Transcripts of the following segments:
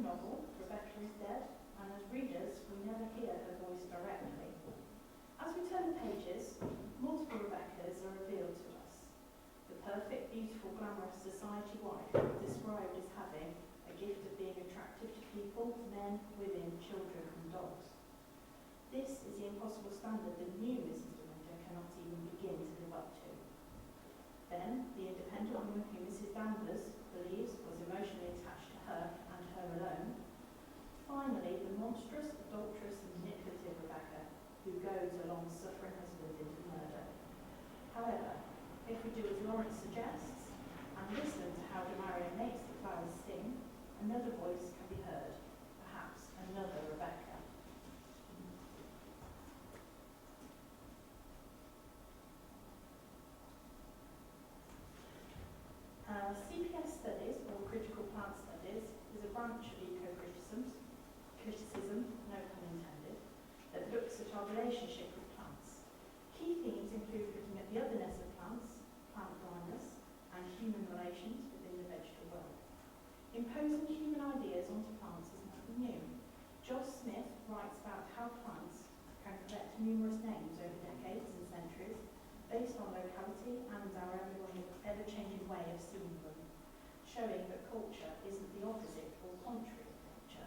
novel, Rebecca is dead, and as readers, we never hear her voice directly. As we turn the pages, multiple Rebeccas are revealed to us. The perfect, beautiful, glamorous society wife, described as having a gift of being attractive to people, men, women, children, and dogs. This is the impossible standard the new Mrs. De Winter cannot even begin to live up to. Then, the independent woman who Mrs. Danvers believes was emotionally attached to her and her alone. Finally, the monstrous, adulterous, and manipulative Rebecca, who goes along suffering husband into murder. However, if we do as Lawrence suggests, and listen to how Demaria makes the flowers sing, another voice can be heard, perhaps another Rebecca. CPS studies, or critical plant studies, is a branch of eco-criticism, no pun intended, that looks at our relationship with plants. Key themes include looking at the otherness of plants, plant blindness, and human relations within the vegetable world. Imposing human ideas onto plants is nothing new. Joss Smith writes about how plants can collect numerous names over decades and centuries based on locality and our ever-changing way of seeing them, showing that culture isn't the opposite or contrary of nature.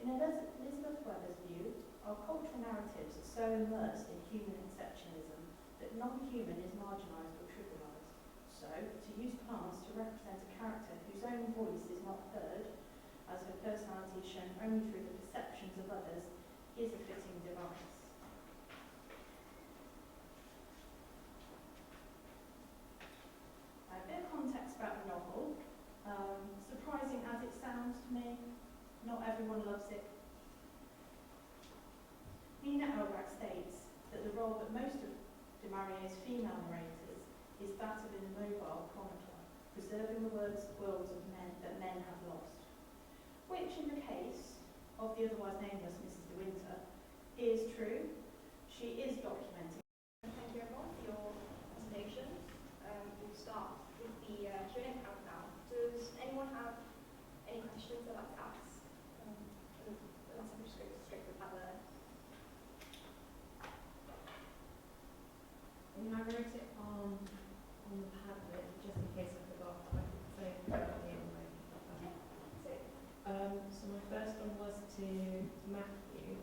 In Elizabeth Webber's view, our cultural narratives are so immersed in human exceptionalism that non-human is marginalised or trivialised. So, to use plants to represent a character whose own voice is not heard, as her personality is shown only through the perceptions of others, is a fitting device. A bit of context about the novel. Surprising as it sounds to me, not everyone loves it. Nina Elbach states that the role that most of Demarier's female narrators is that of an immobile chronicler, preserving the worlds of men that men have lost. Which, in the case of the otherwise nameless Mrs. De Winter, is true. She is documenting. Thank you everyone for your presentations. We'll start with the Q&A countdown. Does anyone have any questions they'd like to ask? Unless I'm just going straight to the panel. I wrote it on the Padlet just in case I forgot, but I could say it anyway. So my first one was to Matthew.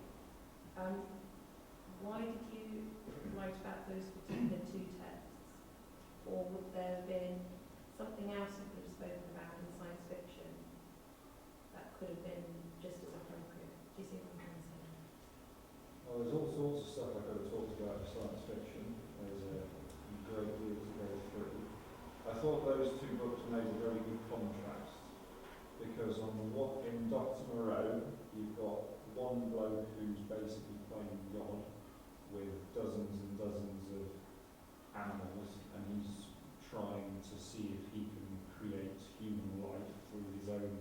Why did you write about those particular two texts? Or would there have been something else you could have spoken about in science fiction that could have been just as appropriate? Do you see what I'm trying to say? Well, there's all sorts of stuff I could have talked about in science fiction. There's a great deal to go through. I thought those two books made a very good contrast because in Dr. Moreau, you've got one bloke who's basically playing God with dozens and dozens of animals, and he's trying to see if he can create human life through his own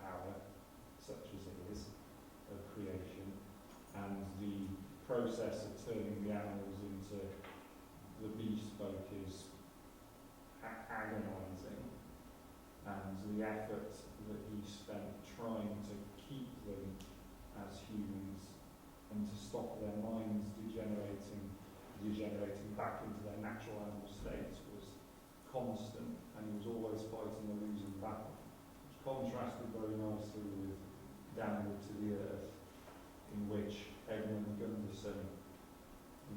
power, such as it is, of creation. And the process of turning the animals into the beast folk is agonising, and the effort that he spent trying to keep them as humans and to stop their minds degenerating back into their natural animal states was constant, and he was always fighting a losing battle, which contrasted very nicely with Downward to the Earth, in which Edmund Gunderson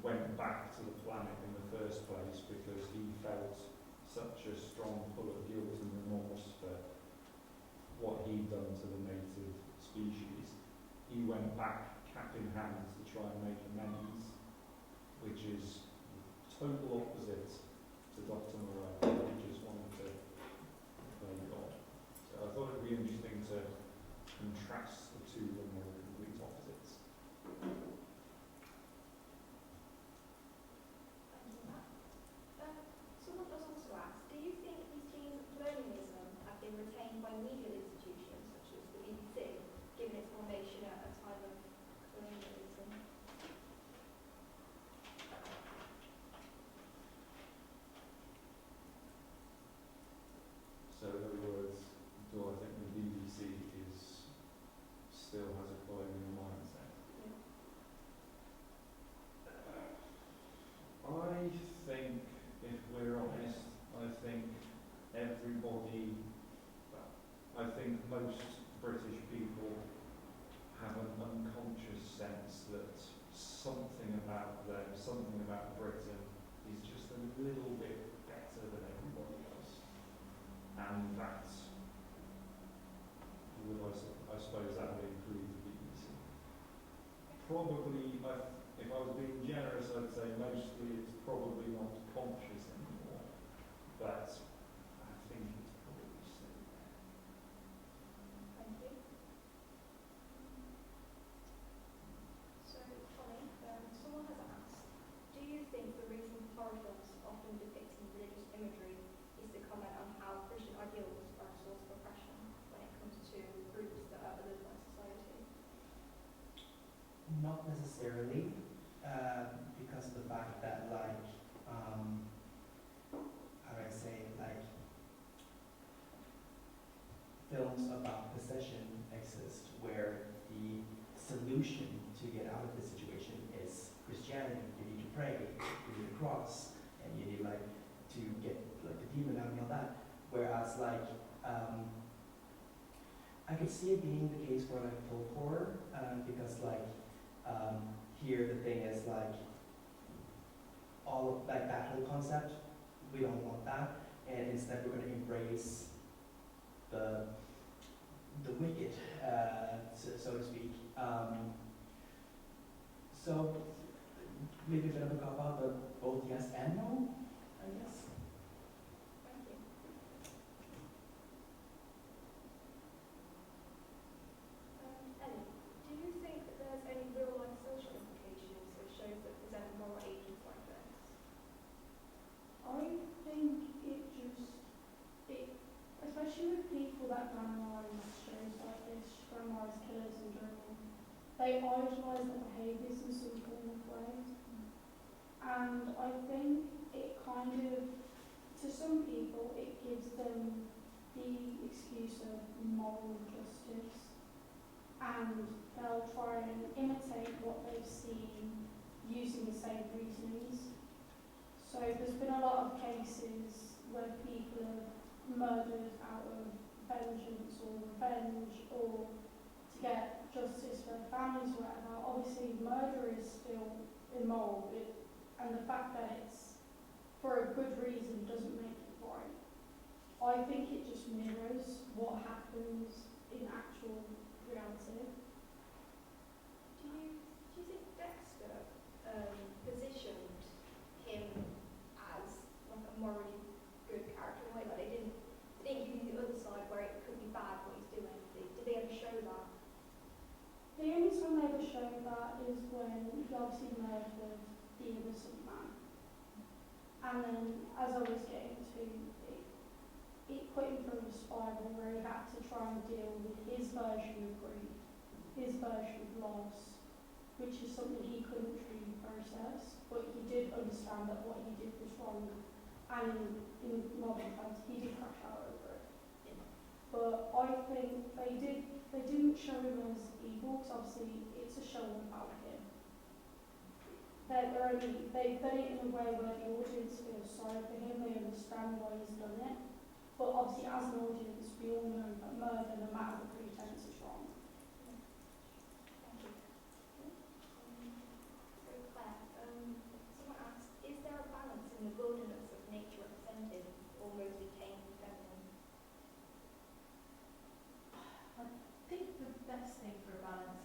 went back to the planet in the first place because he felt such a strong pull of guilt and remorse for what he'd done to the native species. He went back cap in hand to try and make amends, which is total opposite to Dr. Moreau, who just wanted to play God. So I thought it would be interesting to contrast the two when they were complete opposites. Someone does also ask, do you think these themes of colonialism have been retained by media institutions such as the BBC, given its formation at a time of think most British people have an unconscious sense that something about them, something about Britain is just a little bit better than everybody else. And that would, I suppose that would include the BBC. Probably, if I was being generous, I'd say mostly it's probably not conscious anymore, but I think it's probably still there. Thank you. So, Connie, someone has asked, do you think the reason horror films often depicting religious imagery is to comment on how Christian ideals are a source of oppression when it comes to groups that are othered by society? Not necessarily, because of the fact that, like, how do I say it, like, films about possession exist where the solution to get out of the situation is Christianity. You need to pray, you need a cross, and you need, like, to get, like, the demon out and all that. Whereas, like, I could see it being the case for, like, folk horror, because, like, here the thing is, like, all of, like, that whole concept, we don't want that, and instead we're going to embrace the wicked, so to speak. So maybe a bit of a cop out, but both yes and no, I guess. Thank you. Ellie, do you think that there's any real-life social implications of shows that present moral agents like this? I think especially with people that glamorize shows like this, glamorize killers and drumming, they idolise their behaviours in some form of way. And I think it kind of, to some people, it gives them the excuse of moral justice. And they'll try and imitate what they've seen using the same reasonings. So there's been a lot of cases where people have murdered out of vengeance or revenge or to get justice for their families or whatever. Obviously murder is still immoral, and the fact that it's for a good reason doesn't make it right. I think it just mirrors what happens in actual reality. Do you think Dexter positioned him as like a morally good character in a way? Like they didn't give you the other side where it could be bad what he's doing. Did they ever show that? The only time they ever show that is when he obviously murdered the innocent man. And then, as I was getting to, it put him through a spiral where he had to try and deal with his version of grief, his version of loss, which is something he couldn't truly process, but he did understand that what he did was wrong, and in modern times he did crash out over it. But I think they didn't show him as evil, because obviously it's a show about him. They've done it in a way where the audience feels sorry for him, they understand why he's done it. But obviously as an audience we all know that murder, no matter the pretense, is wrong. Thank you. So Claire, someone asked, is there a balance in the wilderness of nature represented, or mostly tame and feminine? I think the best thing for a balance